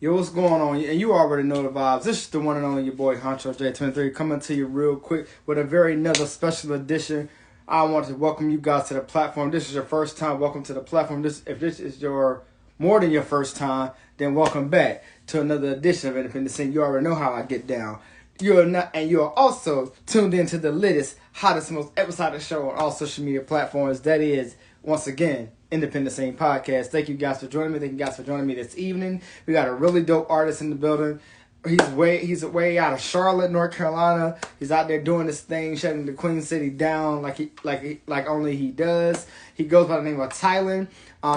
Yo, what's going on? And you already know the vibes. This is the one and only your boy Honcho J23 coming to you real quick with a very another special edition. I want to welcome you guys to the platform. This is your first time. Welcome to the platform. If this is your more than your first time, then welcome back to another edition of Independent Scene. You already know how I get down. You are also tuned into the latest, hottest, most episodic show on all social media platforms. That is, once again, Independent Scene Podcast. Thank you guys for joining me. Thank you guys for joining me this evening. We got a really dope artist in the building. He's way out of Charlotte, North Carolina. He's out there doing this thing, shutting the Queen City down like only he does. He goes by the name of Tylin.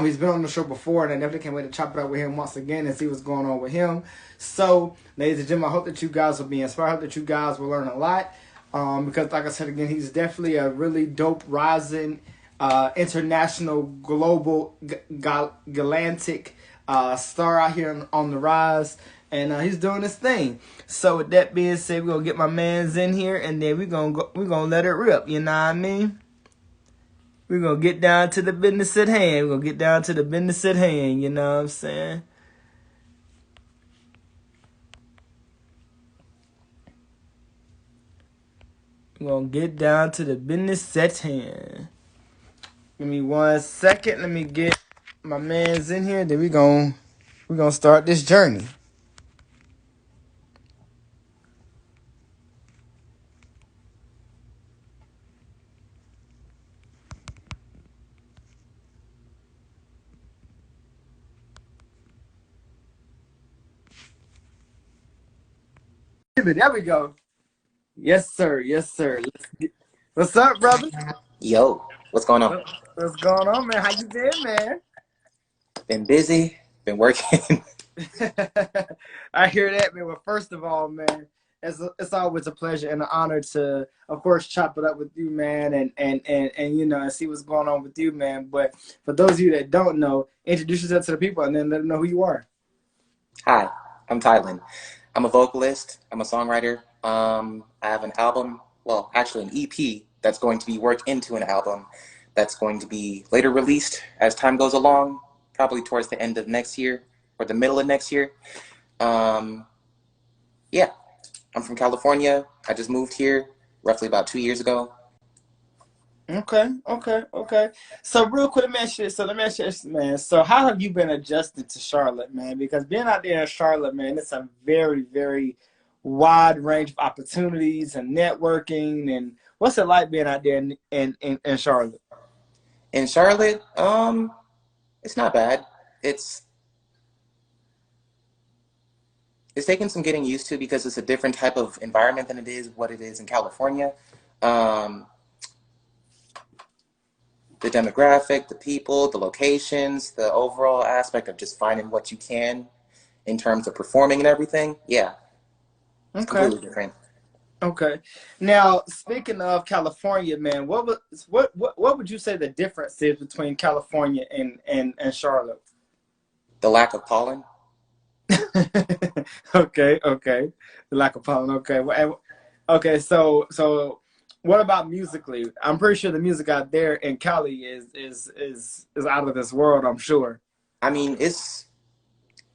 He's been on the show before, and I definitely can't wait to chop it up with him once again and see what's going on with him. So, ladies and gentlemen, I hope that you guys will be inspired. I hope that you guys will learn a lot. Because, like I said again, he's definitely a really dope, rising, international, global, galantic star out here on the rise. And he's doing his thing. So with that being said, we're gonna get my man's in here, and then we're gonna let it rip. You know what I mean? We're gonna get down to the business at hand. We're gonna get down to the business at hand. You know what I'm saying? We're gonna get down to the business at hand. Give me 1 second. Let me get my man's in here. Then we're gonna start this journey. There we go. Yes, sir. Yes, sir. What's up, brother? Yo, what's going on? What's going on, man? How you been, man? Been busy, been working. I hear that, man. Well, first of all, man, it's always a pleasure and an honor to, of course, chop it up with you, man, and and see what's going on with you, man. But for those of you that don't know, introduce yourself to the people and then let them know who you are. Hi, I'm Tylin. I'm a vocalist. I'm a songwriter. I have an album, well, actually an EP that's going to be worked into an album that's going to be later released as time goes along, probably towards the end of next year or the middle of next year. Yeah, I'm from California. I just moved here roughly about 2 years ago. Okay. So real quick, let me ask you this, man. So how have you been adjusting to Charlotte, man? Because being out there in Charlotte, man, it's a very, very wide range of opportunities and networking. And what's it like being out there in Charlotte? In Charlotte, it's not bad. It's it's taking some getting used to because it's a different type of environment than it is what it is in California. Um, the demographic, the people, the locations, the overall aspect of just finding what you can in terms of performing and everything. Yeah, it's Okay. completely different. Okay. Now, speaking of California, man, what would you say the difference is between California and Charlotte? The lack of pollen. Okay. The lack of pollen. Okay. Okay. So, what about musically? I'm pretty sure the music out there in Cali is out of this world. I'm sure. I mean, it's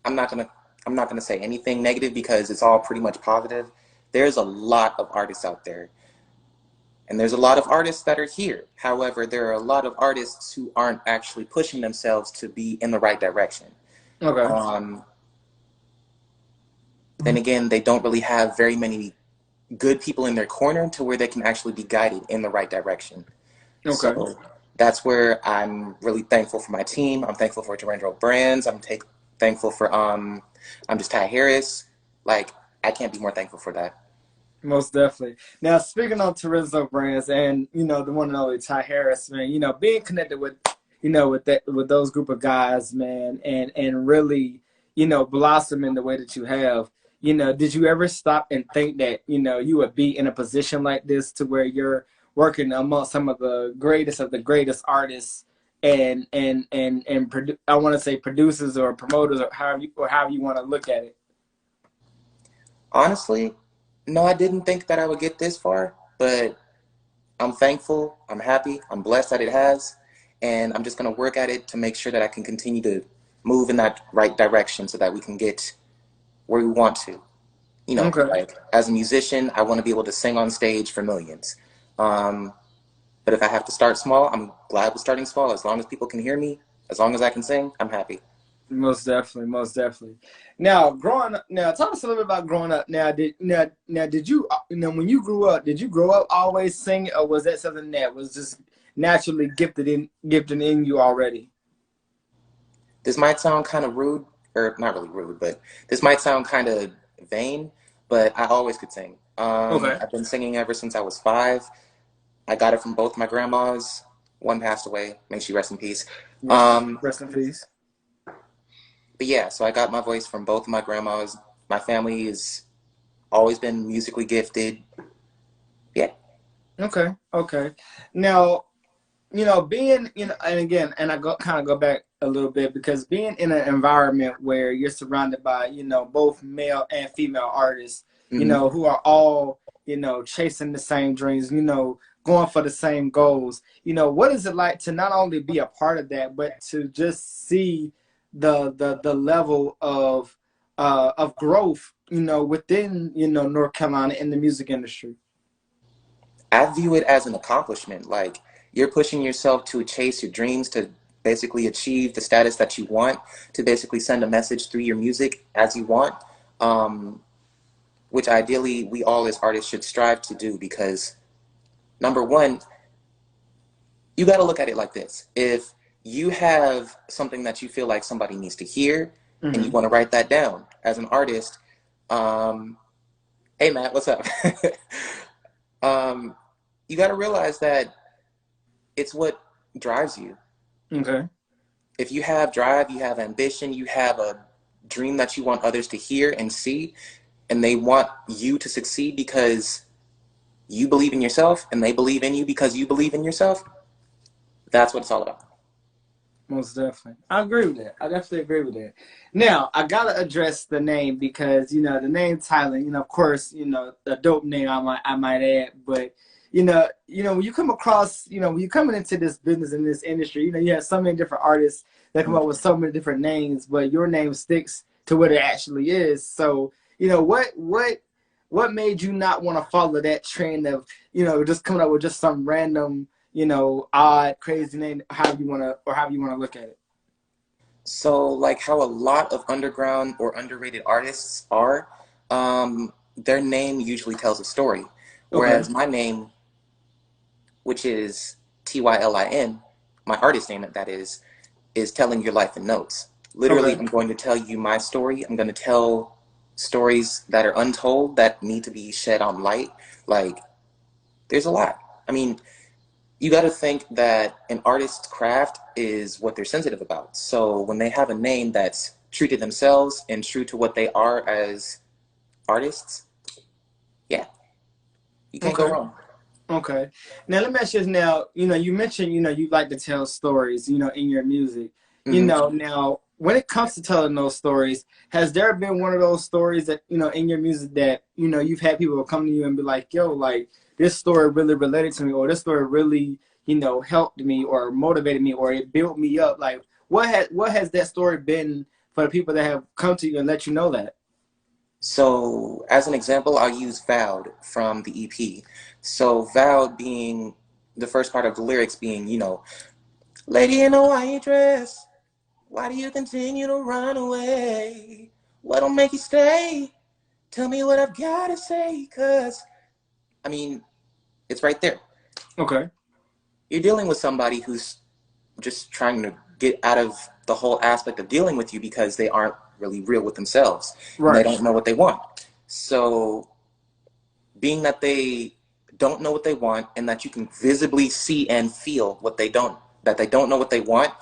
I'm not gonna I'm not gonna say anything negative because it's all pretty much positive. There's a lot of artists out there, and there's a lot of artists that are here. However, there are a lot of artists who aren't actually pushing themselves to be in the right direction. Okay. Um, then again, they don't really have very many good people in their corner to where they can actually be guided in the right direction. Okay. So that's where I'm really thankful for my team. I'm thankful for Durandro Brands. Thankful for I'm just Ty Harris. Like, I can't be more thankful for that. Most definitely. Now, speaking of Turismo brands and the one and only Ty Harris, man, being connected with with those group of guys, man, and really blossom in the way that you have. Did you ever stop and think that you would be in a position like this to where you're working amongst some of the greatest artists and I want to say producers or promoters or however you want to look at it. Honestly, no, I didn't think that I would get this far, but I'm thankful, I'm happy, I'm blessed that it has, and I'm just going to work at it to make sure that I can continue to move in that right direction so that we can get where we want to. You know, Okay. like as a musician, I want to be able to sing on stage for millions. Um, but if I have to start small, I'm glad with starting small. As long as people can hear me, as long as I can sing, I'm happy. Most definitely, most definitely. Now, growing up, now tell us a little bit about growing up. Now did you when you grew up, did you grow up always singing, or was that something that was just naturally gifted in you already? This might sound kind of rude, or not really rude, but this might sound kind of vain, but I always could sing. Okay. I've been singing ever since I was 5. I got it from both my grandmas. One passed away. May she rest in peace. Um, Rest in peace. but yeah, so I got my voice from both of my grandmas. My family has always been musically gifted. Yeah. Okay. Okay. Now, being, and again, and I go kind of go back a little bit because being in an environment where you're surrounded by, both male and female artists, Hmm. who are all, chasing the same dreams, going for the same goals. What is it like to not only be a part of that, but to just see the level of growth, within, North Carolina in the music industry? I view it as an accomplishment. Like you're pushing yourself to chase your dreams, to basically achieve the status that you want, to basically send a message through your music as you want, um, which ideally we all as artists should strive to do because number one, you got to look at it like this. If you have something that you feel like somebody needs to hear and you Hmm. want to write that down as an artist, um, hey Matt, what's up? um, you got to realize that it's what drives you. Okay. If you have drive, you have ambition, you have a dream that you want others to hear and see, and they want you to succeed because you believe in yourself and they believe in you because you believe in yourself, that's what it's all about. Most definitely. I agree with that. I definitely agree with that. Now, I gotta address the name because, the name Tylin, of course, a dope name I might add, but when you come across, when you're coming into this business in this industry, you have so many different artists that come up with so many different names, but your name sticks to what it actually is. So, what made you not want to follow that trend of, just coming up with just some random odd, crazy name, however you wanna look at it. So, like how a lot of underground or underrated artists are, their name usually tells a story. Okay. Whereas my name, which is Tylin, my artist name that is telling your life in notes. Literally, Okay. I'm going to tell you my story. I'm going to tell stories that are untold that need to be shed on light. Like, there's a lot. I mean, you got to think that an artist's craft is what they're sensitive about. So when they have a name that's true to themselves and true to what they are as artists, yeah, you can't go Okay. wrong. Okay. Now let me ask you this. Now, you mentioned, you like to tell stories, in your music. Hmm. Now when it comes to telling those stories, has there been one of those stories that, in your music that, you've had people come to you and be like, yo, like this story really related to me, or this story really, helped me or motivated me or it built me up. Like what has that story been for the people that have come to you and let you know that? So, as an example, I'll use Vowed from the EP. So, Vowed being the first part of the lyrics being, Lady in a white dress, why do you continue to run away? What'll make you stay? Tell me what I've got to say, cause, I mean, it's right there. Okay. You're dealing with somebody who's just trying to get out of the whole aspect of dealing with you because they aren't really real with themselves and they Right. don't know what they want. So, being that they don't know what they want and that you can visibly see and feel what they don't know what they want,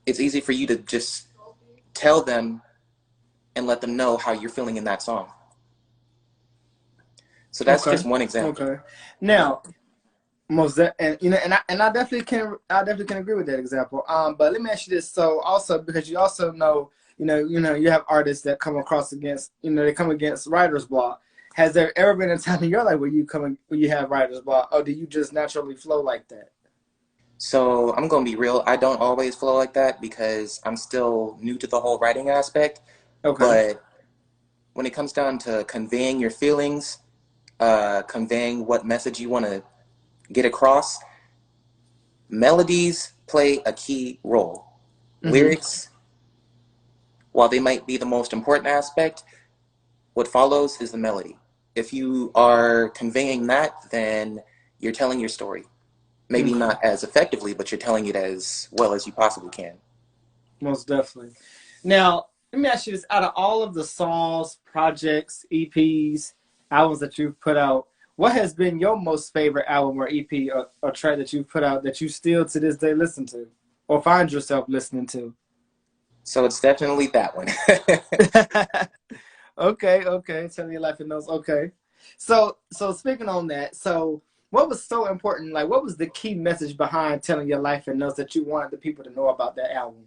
it's easy for you to just tell them and let them know how you're feeling in that song. So that's Okay. just one example. Okay. Now, and and I definitely can agree with that example. But let me ask you this. So also because you also know, you have artists that come across against, they come against writer's block. Has there ever been a time in your life where you have writer's block, or do you just naturally flow like that? So I'm gonna be real. I don't always flow like that because I'm still new to the whole writing aspect. Okay. But when it comes down to conveying your feelings, conveying what message you want to get across, melodies play a key role. Mm-hmm. Lyrics, while they might be the most important aspect, what follows is the melody. If you are conveying that, then you're telling your story. Maybe Okay. not as effectively, but you're telling it as well as you possibly can. Most definitely. Now, let me ask you this: out of all of the songs, projects, EPs, albums that you've put out, what has been your most favorite album or EP or track that you've put out that you still to this day listen to or find yourself listening to? So it's definitely that one. Okay, okay. Tell your life in those. Okay. So speaking on that, so what was so important? Like, what was the key message behind telling your life in notes that you wanted the people to know about that album?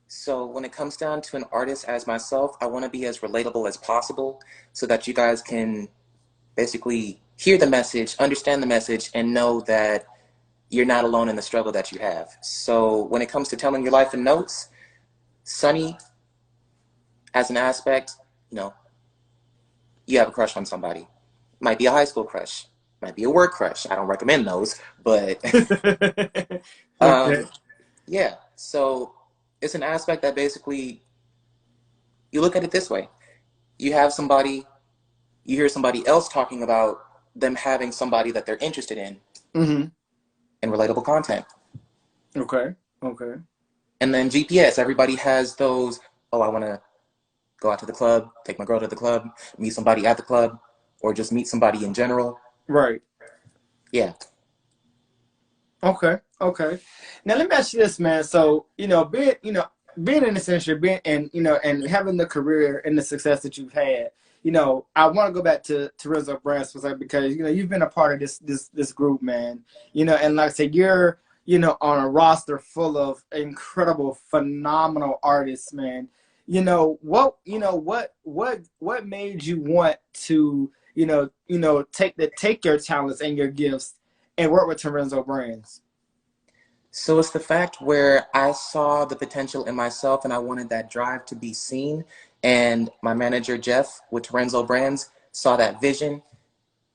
So when it comes down to an artist as myself, I want to be as relatable as possible so that you guys can basically hear the message, understand the message, and know that you're not alone in the struggle that you have. So when it comes to telling your life in notes, Sunny as an aspect, you know, you have a crush on somebody. Might be a high school crush, might be a work crush. I don't recommend those, but Okay. um, yeah. So it's an aspect that basically you look at it this way: you have somebody, you hear somebody else talking about them having somebody that they're interested Hmm. in relatable content. Okay. Okay. And then GPS, everybody has those, oh, I want to go out to the club, take my girl to the club, meet somebody at the club, or just meet somebody in general. Right. Yeah. Okay. Okay. Now let me ask you this, man. So being in this industry, being and and having the career and the success that you've had, I want to go back to Rizzo Brands because you've been a part of this group, man. And like I said, you're on a roster full of incredible, phenomenal artists, man. What made you want to take your talents and your gifts and work with Terenzo Brands? So it's the fact where I saw the potential in myself and I wanted that drive to be seen. And my manager, Jeff, with Terenzo Brands, saw that vision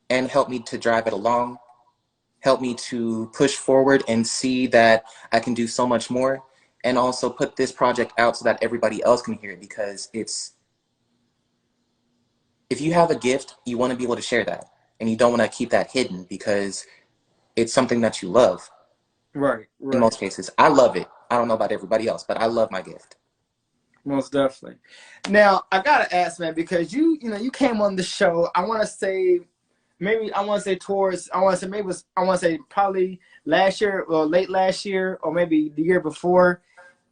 and helped me to drive it along, helped me to push forward and see that I can do so much more. And also put this project out so that everybody else can hear it because if you have a gift, you want to be able to share that. And you don't want to keep that hidden because it's something that you love Right, in right. most cases. I love it. I don't know about everybody else, but I love my gift. Most definitely. Now I gotta ask, man, because you came on the show. I want to say maybe I want to say towards I want to say maybe it was I want to say probably last year or late last year or maybe the year before,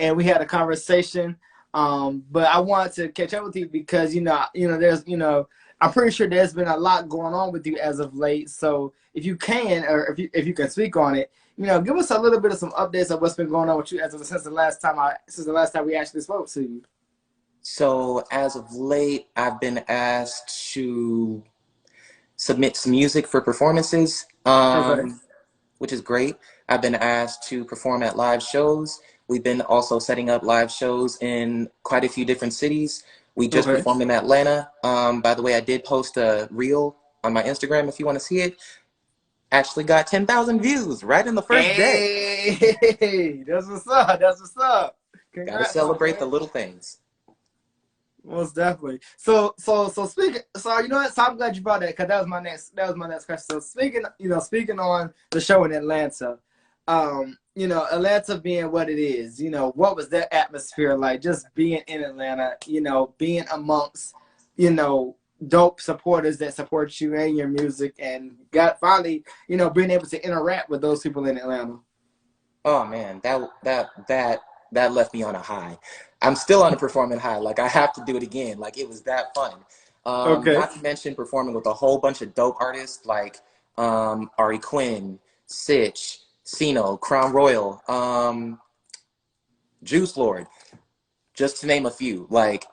and we had a conversation. But I wanted to catch up with you because there's I'm pretty sure there's been a lot going on with you as of late. So if you can or if you can speak on it, give us a little bit of some updates of what's been going on with you since the last time we actually spoke to you. So as of late, I've been asked to submit some music for performances, Okay. which is great. I've been asked to perform at live shows. We've been also setting up live shows in quite a few different cities. We just Okay. performed in Atlanta. By the way, I did post a reel on my Instagram if you want to see it. Actually got 10,000 views right in the first day. Hey, that's what's up. That's what's up. Got to Congrats, my celebrate the man. little things. Most definitely. So speaking. So you know what? So I'm glad you brought that because that was my next question. So speaking on the show in Atlanta, Atlanta being what it is, what was that atmosphere like? Just being in Atlanta, being amongst, you know, dope supporters that support you and your music, and got finally, being able to interact with those people in Atlanta. Oh man, that left me on a high. I'm still on a performing high. Like I have to do it again. Like it was that fun. Okay. Not to mention performing with a whole bunch of dope artists like Ari Quinn, Sitch, Sino, Crown Royal, Juice Lord, just to name a few. Like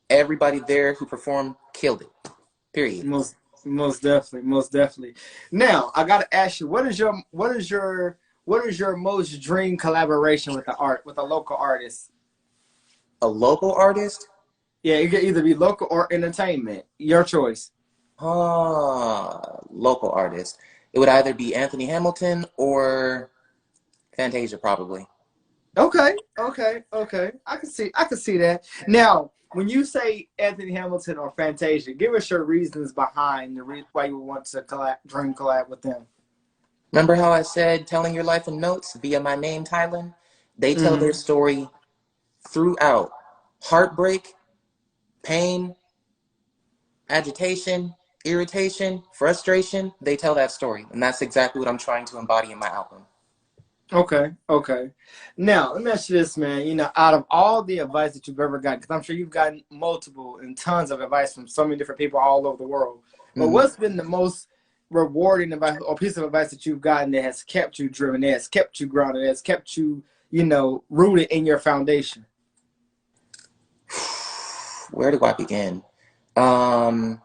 everybody there who performed killed it. Period. Most definitely, most definitely. Now I got to ask you, what is your most dream collaboration with a local artist? A local artist, Yeah, it could either be local or entertainment. Your choice. Local artist. It would either be Anthony Hamilton or Fantasia, probably. Okay, okay, okay. I can see that. Now, when you say Anthony Hamilton or Fantasia, give us your reasons behind why you want to dream collab with them. Remember how I said telling your life in notes via my name, Tylin? They tell their Mm-hmm. story throughout heartbreak, pain, agitation, irritation, frustration. They tell that story. And that's exactly what I'm trying to embody in my album. Okay, okay. Now, let me ask you this, man. Out of all the advice that you've ever gotten, because I'm sure you've gotten multiple and tons of advice from so many different people all over the world, but Mm-hmm. what's been the most rewarding advice or piece of advice that you've gotten that has kept you driven, that has kept you grounded, that has kept you, rooted in your foundation? Where do I begin? Um,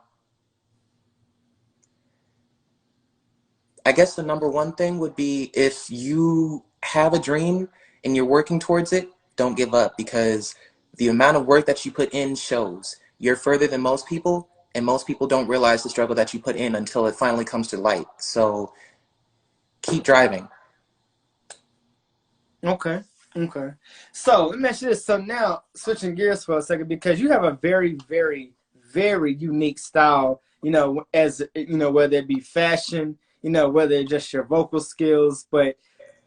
I guess the number one thing would be if you have a dream and you're working towards it, don't give up because the amount of work that you put in shows. You're further than most people, and most people don't realize the struggle that you put in until it finally comes to light. So keep driving. Okay. Okay. So let me ask you this. So now switching gears for a second, because you have a very, very, very unique style, as whether it be fashion, whether it's just your vocal skills, but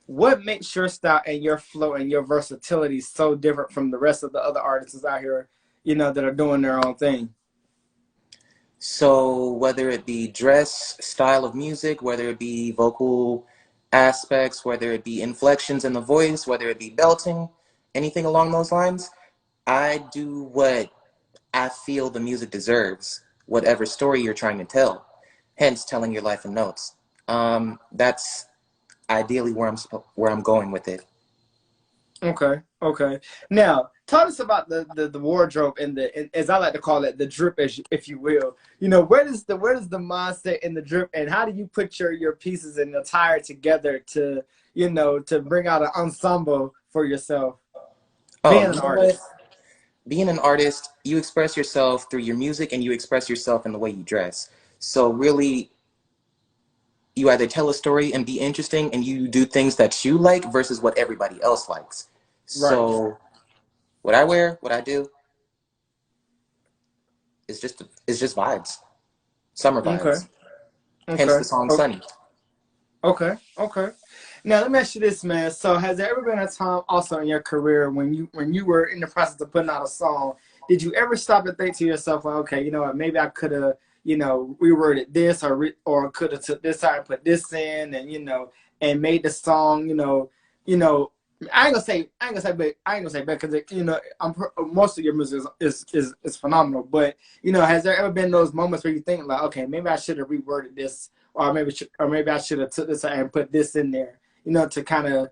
what makes your style and your flow and your versatility so different from the rest of the other artists out here, that are doing their own thing? So whether it be dress, style of music, whether it be vocal aspects, whether it be inflections in the voice, whether it be belting, anything along those lines, I do what I feel the music deserves, whatever story you're trying to tell. Hence, telling your life in notes. That's ideally where I'm going with it. Okay, okay. Now, talk us about the wardrobe and as I like to call it, the drip, as if you will. Where does the mindset in the drip, and how do you put your pieces and attire together to bring out an ensemble for yourself, Oh, being an you know what? artist? Being an artist, you express yourself through your music and you express yourself in the way you dress. So really, you either tell a story and be interesting and you do things that you like versus what everybody else likes. Right. So what I wear, what I do, is just vibes, summer Okay. vibes. Hence Okay. the song Okay. "Sunny." Okay. Okay. Now let me ask you this, man. So has there ever been a time also in your career when you were in the process of putting out a song, did you ever stop and think to yourself, like, okay, you know what, maybe I could have, reworded this or could have took this out and put this in and and made the song, you know, I ain't gonna say bad because most of your music is phenomenal. But has there ever been those moments where you think like, okay, maybe I should have reworded this, or maybe I should have took this out and put this in there, to kind of,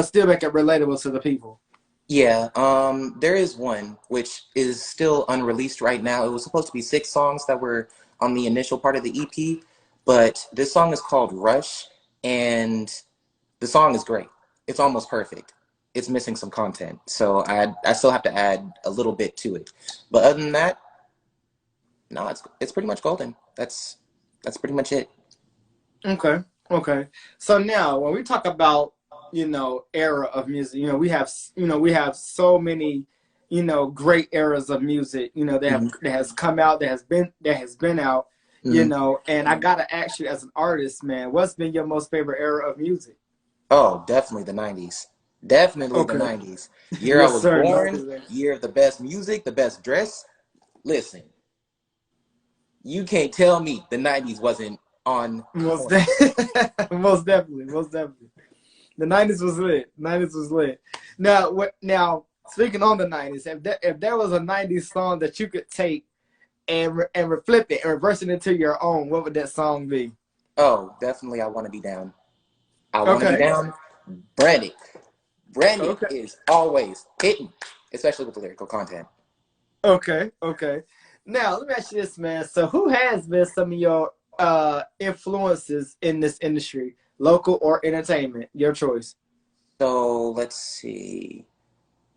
still make it relatable to the people. Yeah, there is one which is still unreleased right now. It was supposed to be 6 songs that were on the initial part of the EP, but this song is called Rush, and the song is great. It's almost perfect. It's missing some content, so I still have to add a little bit to it. But other than that, no, it's pretty much golden. That's pretty much it. Okay, okay. So now when we talk about era of music, we have so many great eras of music, Hmm. that has come out, that has been out, Hmm. and I gotta ask you, as an artist, man, what's been your most favorite era of music? Oh, definitely the '90s. Definitely the Okay. '90s. Year I Yes, was sir. born. Year of the best music, the best dress. Listen, you can't tell me the '90s wasn't on Most point. most definitely, most definitely. The '90s was lit. '90s was lit. Now, now speaking on the '90s, if there was a '90s song that you could take and flip it and reverse it into your own, what would that song be? Oh, definitely I want to be down. I want to be Okay. down. Branded. Branded Okay. is always hitting, especially with the lyrical content. Okay. Okay. Now let me ask you this, man. So who has been some of your influences in this industry, local or entertainment? Your choice. So let's see.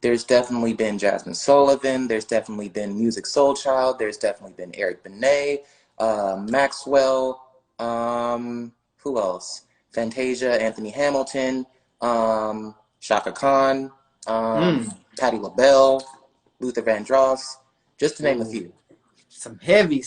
There's definitely been Jasmine Sullivan. There's definitely been Music Soul Child. There's definitely been Eric Benet, Maxwell. Who else? Fantasia, Anthony Hamilton, Shaka Khan, Mm. Patti LaBelle, Luther Vandross, just to name a Ooh. few. Some heavy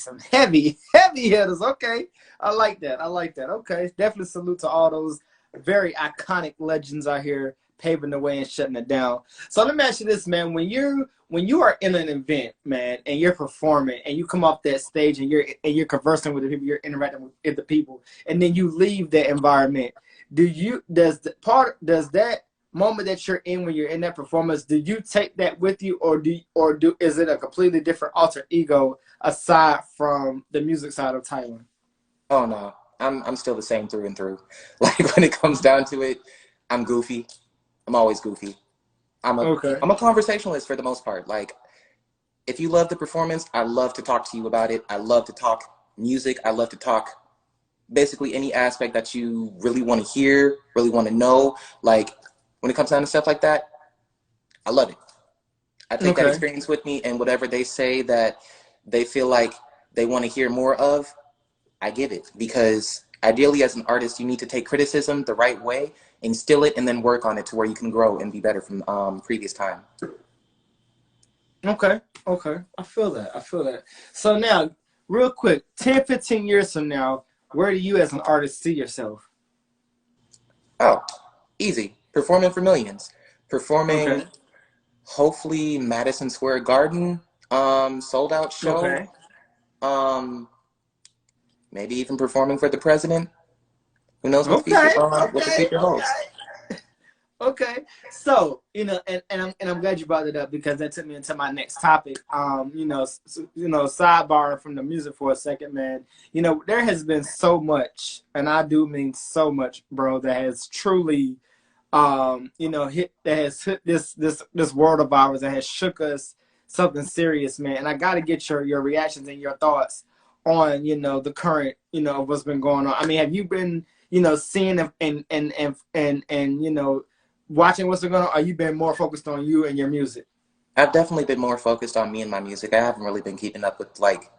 hitters. Okay. I like that. I like that. Okay. Definitely salute to all those very iconic legends out here paving the way and shutting it down. So let me ask you this, man. When you are in an event, man, and you're performing and you come off that stage and you're conversing with the people, you're interacting with the people, and then you leave that environment, does that moment that you're in when you're in that performance, do you take that with you, or is it a completely different alter ego aside from the music side of Tylin? Oh no, I'm still the same through and through. Like when it comes down to it, I'm goofy. I'm always goofy. I'm a Okay. I'm a conversationalist for the most part. Like if you love the performance, I love to talk to you about it. I love to talk music. I love to talk basically any aspect that you really want to hear, really want to know. Like when it comes down to stuff like that, I love it. I take that Okay. experience with me, and whatever they say that they feel like they want to hear more of, I give it. Because ideally, as an artist, you need to take criticism the right way, instill it, and then work on it to where you can grow and be better from previous time. Okay. Okay. I feel that. I feel that. So now, real quick, 10, 15 years from now, where do you as an artist see yourself? Oh, easy. Performing for millions. Performing, Okay. hopefully, Madison Square Garden, sold out show. Okay. Um, maybe even performing for the president. Who knows Okay. what the Okay. future holds? Okay. Okay, so and I'm glad you brought it up because that took me into my next topic. Sidebar from the music for a second, man. There has been so much, and I do mean so much, bro, that has truly, hit this world of ours that has shook us something serious, man. And I got to get your reactions and your thoughts on the current what's been going on. I mean, have you been seeing and watching what's going on? Or you been more focused on you and your music? I've definitely been more focused on me and my music. I haven't really been keeping up with like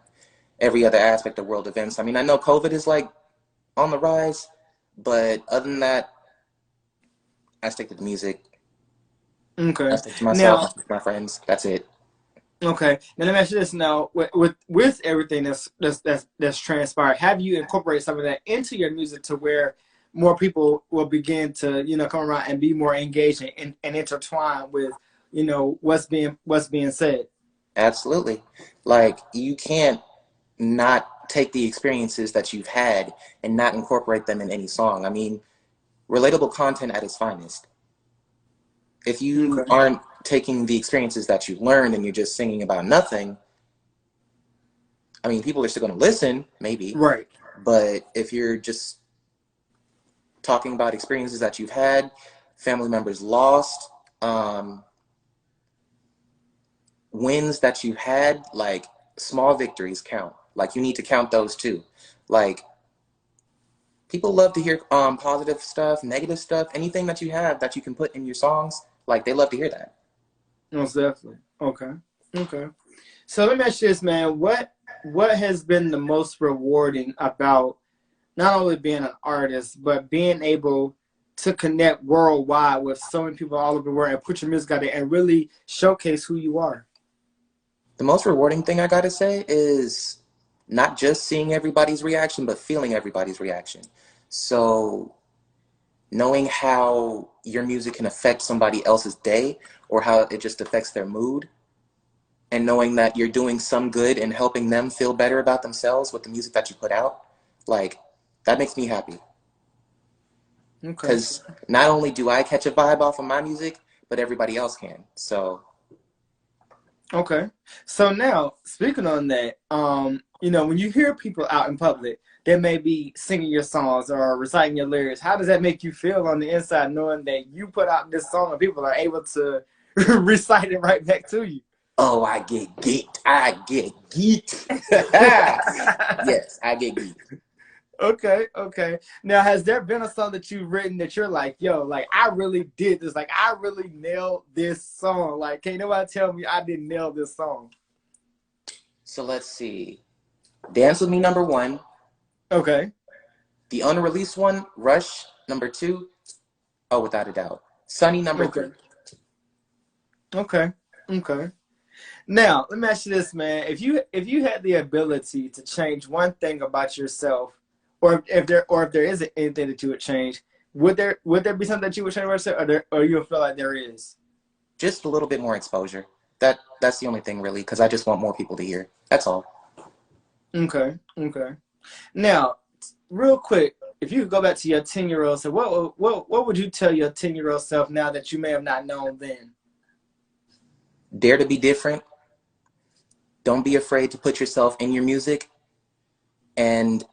every other aspect of world events. I mean, I know COVID is like on the rise, but other than that, I stick to the music. I Okay. stick to myself. I Now, stick to my friends. That's it. okay. Now let me ask you this. Now, with everything that's transpired, have you incorporated some of that into your music to where more people will begin to come around and be more engaged and intertwined with what's being said? Absolutely. Like you can't not take the experiences that you've had and not incorporate them in any song. I mean, relatable content at its finest. If you Okay. aren't taking the experiences that you've learned and you're just singing about nothing, I mean, people are still going to listen, maybe, Right. but if you're just talking about experiences that you've had, family members lost, wins that you've had, like small victories count. Like you need to count those too. Like people love to hear positive stuff, negative stuff, anything that you have that you can put in your songs. Like they love to hear that. Most definitely. Okay. Okay. So let me ask you this, man. What has been the most rewarding about not only being an artist, but being able to connect worldwide with so many people all over the world and put your music out there and really showcase who you are? The most rewarding thing I gotta say is not just seeing everybody's reaction, but feeling everybody's reaction. So knowing how your music can affect somebody else's day or how it just affects their mood, and knowing that you're doing some good and helping them feel better about themselves with the music that you put out, like that makes me happy. Okay. Because not only do I catch a vibe off of my music, but everybody else can. So Okay. So now, speaking on that, when you hear people out in public, they may be singing your songs or reciting your lyrics. How does that make you feel on the inside, knowing that you put out this song and people are able to recite it right back to you? oh, I get geeked. I get geeked. Yes, I get geeked. Okay, okay. Now, has there been a song that you've written that you're like, yo, like I really did this, like I really nailed this song? Like, can't nobody tell me I didn't nail this song? So let's see. Dance with Me number one. Okay, The unreleased one, Rush number two. Oh, without a doubt. Sunny number okay, three. okay, okay. Now, let me ask you this, man. If you had the ability to change one thing about yourself, or if there isn't anything that you would change, would there be something that you would change about yourself, or you feel like there is? Just a little bit more exposure. That's the only thing really, because I just want more people to hear. That's all. Okay, okay. Now, real quick, if you could go back to your 10-year-old self, what would you tell your 10-year-old self now that you may have not known then? Dare to be different. Don't be afraid to put yourself in your music, and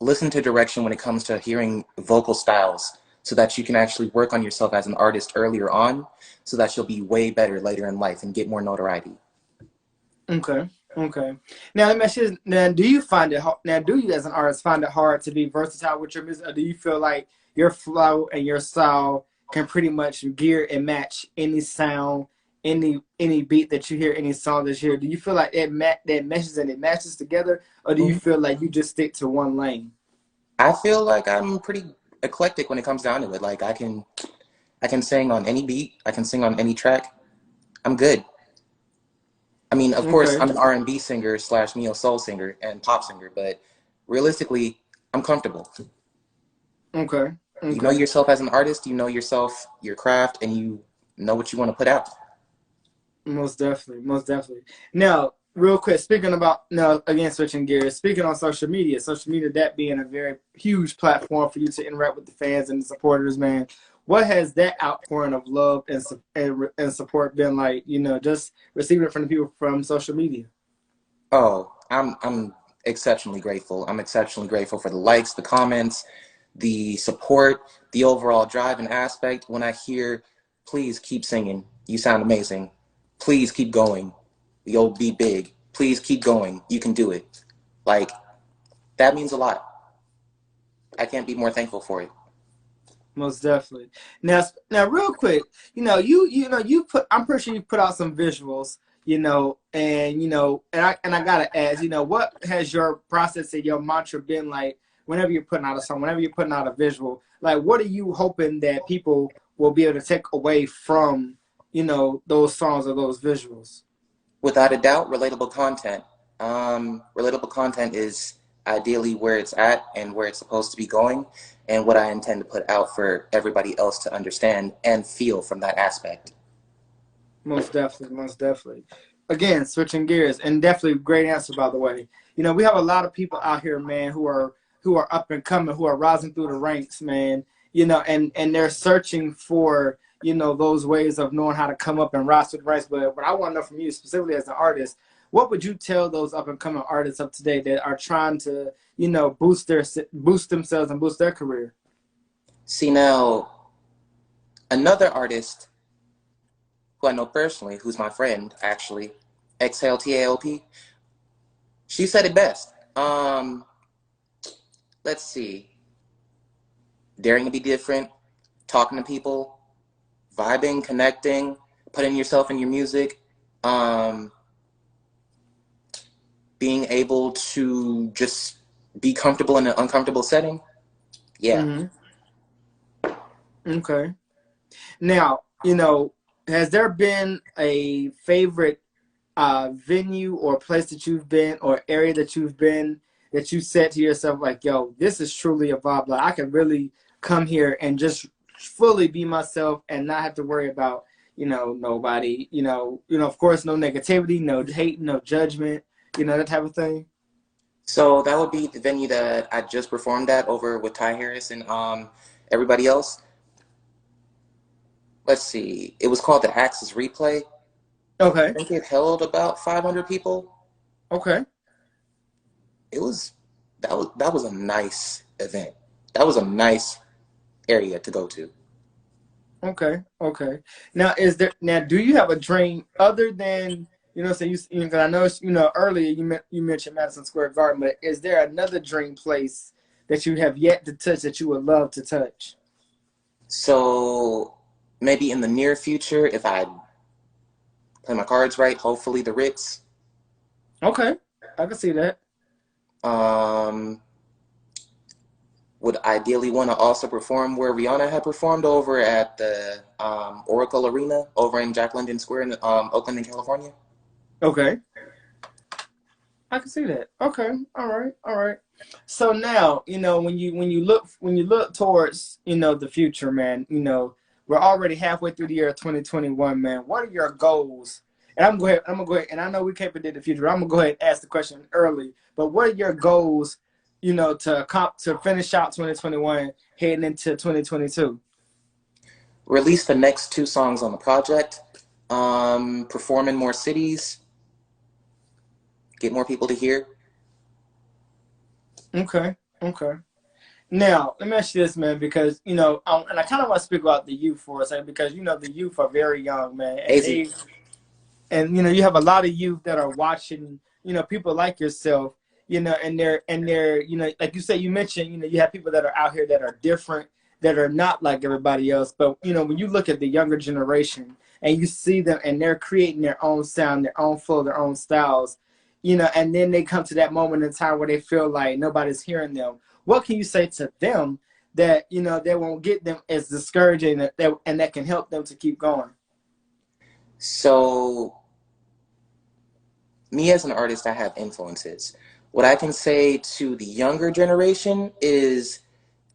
listen to direction when it comes to hearing vocal styles so that you can actually work on yourself as an artist earlier on so that you'll be way better later in life and get more notoriety. Okay. Okay. Now let me ask you this. Now, do you find it now? Do you, as an artist, find it hard to be versatile with your music, or do you feel like your flow and your style can pretty much gear and match any sound, any beat that you hear, any song that you hear? Do you feel like that meshes and it matches together, or do you Mhm. feel like you just stick to one lane? I feel like I'm pretty eclectic when it comes down to it. Like I can sing on any beat, I can sing on any track. I'm good. I mean, of course, Okay. I'm an R&B singer slash neo soul singer and pop singer, but realistically, I'm comfortable. Okay. You know Okay. yourself as an artist, you know yourself, your craft, and you know what you want to put out. Most definitely, most definitely. Now, real quick, speaking about now again switching gears, speaking on social media that being a very huge platform for you to interact with the fans and the supporters, man. What has that outpouring of love and support been like? Just receiving it from the people from social media. Oh, I'm exceptionally grateful. I'm exceptionally grateful for the likes, the comments, the support, the overall drive and aspect. When I hear, please keep singing, you sound amazing. Please keep going, you'll be big. Please keep going, you can do it. Like that means a lot. I can't be more thankful for it. Most definitely. Now, real quick, you put. I'm pretty sure you put out some visuals, and I gotta ask, what has your process and your mantra been like whenever you're putting out a song, whenever you're putting out a visual? Like, what are you hoping that people will be able to take away from, those songs or those visuals? Without a doubt, relatable content. Relatable content is ideally where it's at and where it's supposed to be going, and what I intend to put out for everybody else to understand and feel from that aspect. Most definitely, most definitely. Again, switching gears, and definitely great answer by the way. We have a lot of people out here, man, who are up and coming, who are rising through the ranks, man. And they're searching for those ways of knowing how to come up and rise through the ranks. But what I want to know from you, specifically as an artist, what would you tell those up and coming artists of today that are trying to boost themselves and boost their career? See now, another artist who I know personally, who's my friend actually, Exhale TALP, she said it best. Let's see, daring to be different, talking to people, vibing, connecting, putting yourself in your music, um, being able to just be comfortable in an uncomfortable setting. Yeah. Mm-hmm. Okay. Now, has there been a favorite venue or place that you've been or area that you've been that you said to yourself like, yo, this is truly a vibe. Like I can really come here and just fully be myself and not have to worry about, nobody, of course, no negativity, no hate, no judgment, that type of thing. So that would be the venue that I just performed at over with Ty Harris and everybody else. Let's see. It was called the Axis Replay. I Okay. think it held about 500 people. Okay. It was that was a nice event. That was a nice area to go to. Okay, okay. Now do you have a dream other than so because I know earlier you mentioned Madison Square Garden, but is there another dream place that you have yet to touch that you would love to touch? So maybe in the near future, if I play my cards right, hopefully the Ritz. Okay, I can see that. Um, would ideally want to also perform where Rihanna had performed over at the Oracle Arena over in Jack London Square in Oakland, in California. Okay, I can see that. Okay, all right, all right. So now, when you look towards, the future, man. We're already halfway through the year 2021, man. What are your goals? And I'm gonna go ahead, and I know we can't predict the future. I'm gonna go ahead and ask the question early. But what are your goals? To finish out 2021, heading into 2022. Release the next two songs on the project. Perform in more cities. Get more people to hear. Okay, okay. Now, let me ask you this, man, because and I kind of want to speak about the youth for a second, because the youth are very young, man, and AZ. you have a lot of youth that are watching, people like yourself, and they're like you said, you mentioned, you have people that are out here that are different, that are not like everybody else. But when you look at the younger generation and you see them and they're creating their own sound, their own flow, their own styles, and then they come to that moment in time where they feel like nobody's hearing them. What can you say to them that that won't get them as discouraging, and that can help them to keep going? So, me as an artist, I have influences. What I can say to the younger generation is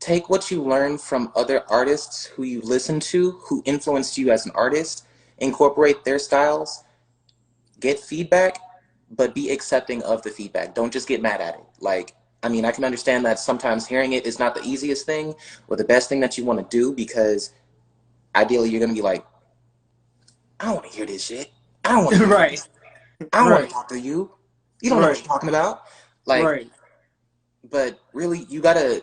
take what you learn from other artists who you listen to, who influenced you as an artist, incorporate their styles, get feedback, but be accepting of the feedback. Don't just get mad at it. Like, I mean, I can understand that sometimes hearing it is not the easiest thing or the best thing that you want to do, because ideally you're going to be like, I don't want to hear this shit. I don't want to hear Right, this. I don't want to right, talk to you. You don't know what right, you're talking about. Like, right. but really, you gotta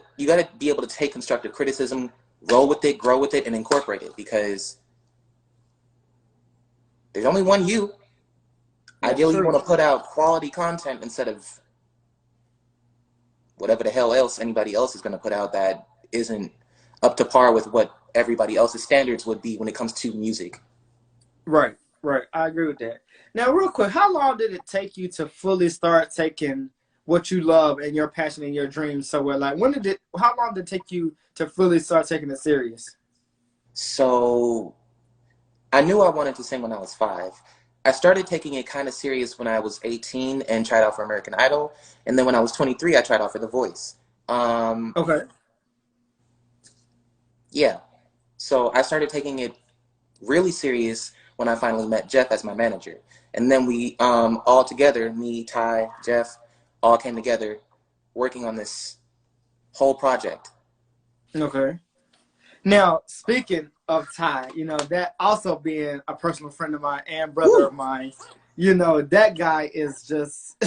be able to take constructive criticism, roll with it, grow with it, and incorporate it, because there's only one you. That's Ideally, you true. want to put out quality content instead of whatever the hell else anybody else is going to put out that isn't up to par with what everybody else's standards would be when it comes to music. Right, right. I agree with that. Now, real quick, how long did it take you to fully start taking what you love and your passion and your dreams somewhere? Like, how long did it take you to fully start taking it serious? So I knew I wanted to sing when I was 5. I started taking it kind of serious when I was 18 and tried out for American Idol. And then when I was 23, I tried out for The Voice. Um, Okay. yeah. So I started taking it really serious when I finally met Jeff as my manager. And then we all together, me, Ty, Jeff, all came together working on this whole project. Okay. Now, speaking of Ty, that also being a personal friend of mine and brother Woo! of mine, that guy is just,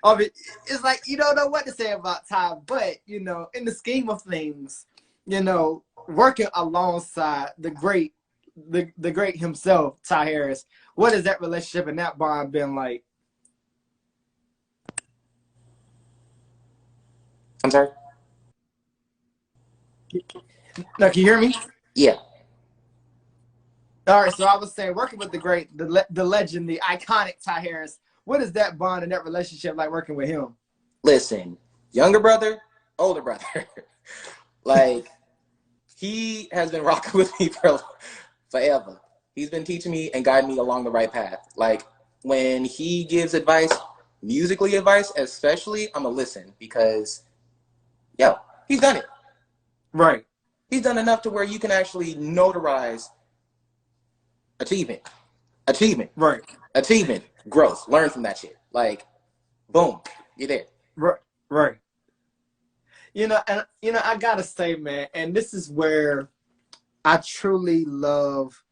I mean, it's like you don't know what to say about Ty, but, in the scheme of things, working alongside the great himself, Ty Harris, what has that relationship and that bond been like? I'm sorry? Now, can you hear me? Yeah. All right, so I was saying, working with the legend, the iconic Ty Harris. What is that bond and that relationship like working with him? Listen, younger brother, older brother. Like, he has been rocking with me for forever. He's been teaching me and guiding me along the right path. Like, when he gives advice, musically advice especially, I'm going to listen, because, yo, he's done it. Right, He's done enough to where you can actually notarize achievement, achievement, right, achievement, growth. Learn from that shit. Like, boom, you're there. right, right. And I gotta say, man, and this is where I truly love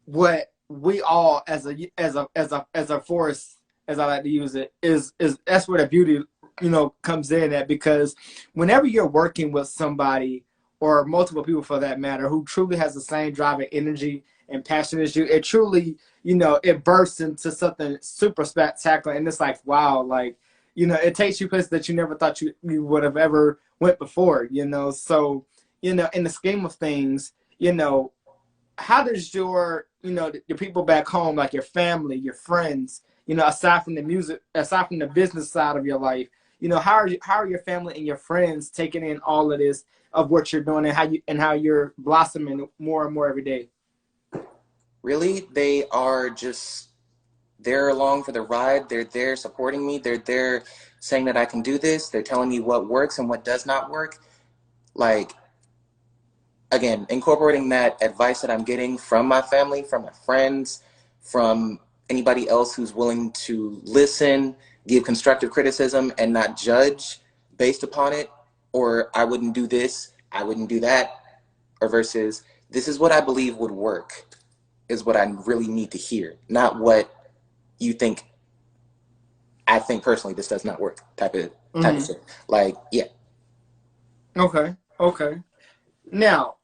what we all as a force, as I like to use it, is that's where the beauty comes in at, because whenever you're working with somebody, or multiple people for that matter, who truly has the same drive and energy and passion as you, it truly it bursts into something super spectacular, and it's like, wow, like it takes you places that you never thought you would have ever went before, you know. So, you know, in the scheme of things, you know, how does your, you know, the people back home, like your family, your friends, you know, aside from the music, aside from the business side of your life, you know, how are your family and your friends taking in all of this of what you're doing and how you're blossoming more and more every day? Really, they are just they're along for the ride. They're there supporting me. They're there saying that I can do this. They're telling me what works and what does not work. Like, again, incorporating that advice that I'm getting from my family, from my friends, from anybody else who's willing to listen, give constructive criticism, and not judge based upon it, or I wouldn't do this, I wouldn't do that, or versus this is what I believe would work, is what I really need to hear, not what you think. I think personally this does not work type of Mm-hmm. shit. Like, yeah. Okay. Okay. Now,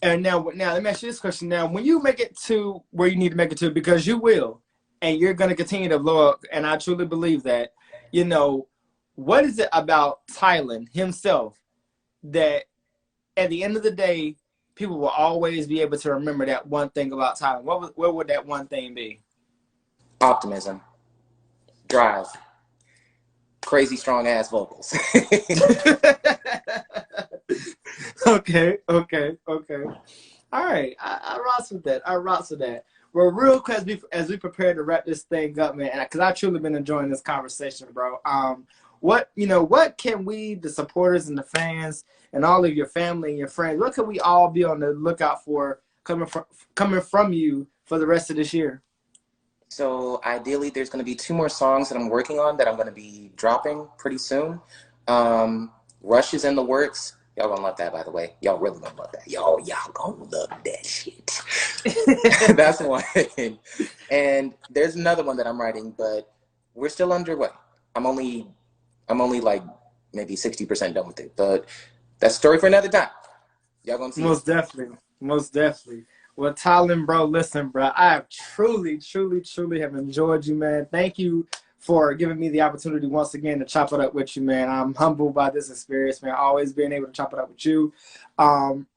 now let me ask you this question. Now, when you make it to where you need to make it to, because you will, and you're going to continue to blow up, and I truly believe that, you know, what is it about Tylin himself that at the end of the day, people will always be able to remember that one thing about Tylin? What would that one thing be? Optimism, drive, crazy strong ass vocals. Okay, okay, okay. All right, I rocks with that. I rocks with that. Well, real quick as we prepare to wrap this thing up, man, because I truly been enjoying this conversation, bro. What you know, what can we, the supporters and the fans, and all of your family and your friends, what can we all be on the lookout for coming from you for the rest of this year? So ideally, there's going to be two more songs that I'm working on that I'm going to be dropping pretty soon. Rush is in the works. Y'all gonna love that, by the way. Y'all really gonna love that. Y'all gonna love that shit. That's one. And there's another one that I'm writing, but we're still underway. I'm only, I'm only like maybe 60% done with it. But that's a story for another time. Y'all gonna see it. Most definitely. Most definitely. Well, Tylin, bro, listen, bro. I have truly, truly, truly have enjoyed you, man. Thank you for giving me the opportunity once again to chop it up with you, man. I'm humbled by this experience, man. Always being able to chop it up with you.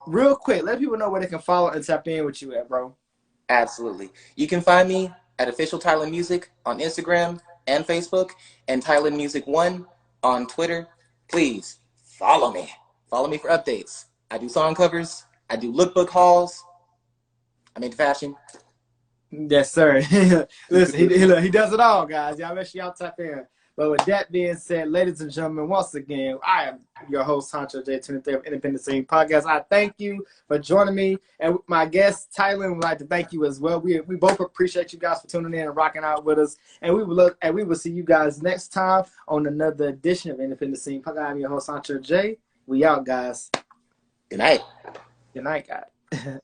Real quick, let people know where they can follow and tap in with you at, bro. Absolutely. You can find me at Official Tylin Music on Instagram and Facebook, and Tylin Music 1 on Twitter. Please follow me. Follow me for updates. I do song covers. I do lookbook hauls. I'm into fashion. Yes, sir. Listen, he does it all, guys. Y'all make sure y'all tap in. But with that being said, ladies and gentlemen, once again, I am your host, Honcho J23 of Independent Scene Podcast. I thank you for joining me. And my guest, Tylin, would like to thank you as well. We both appreciate you guys for tuning in and rocking out with us. And we will see you guys next time on another edition of Independent Scene Podcast. I'm your host, Honcho J. We out, guys. Good night. Good night, guys.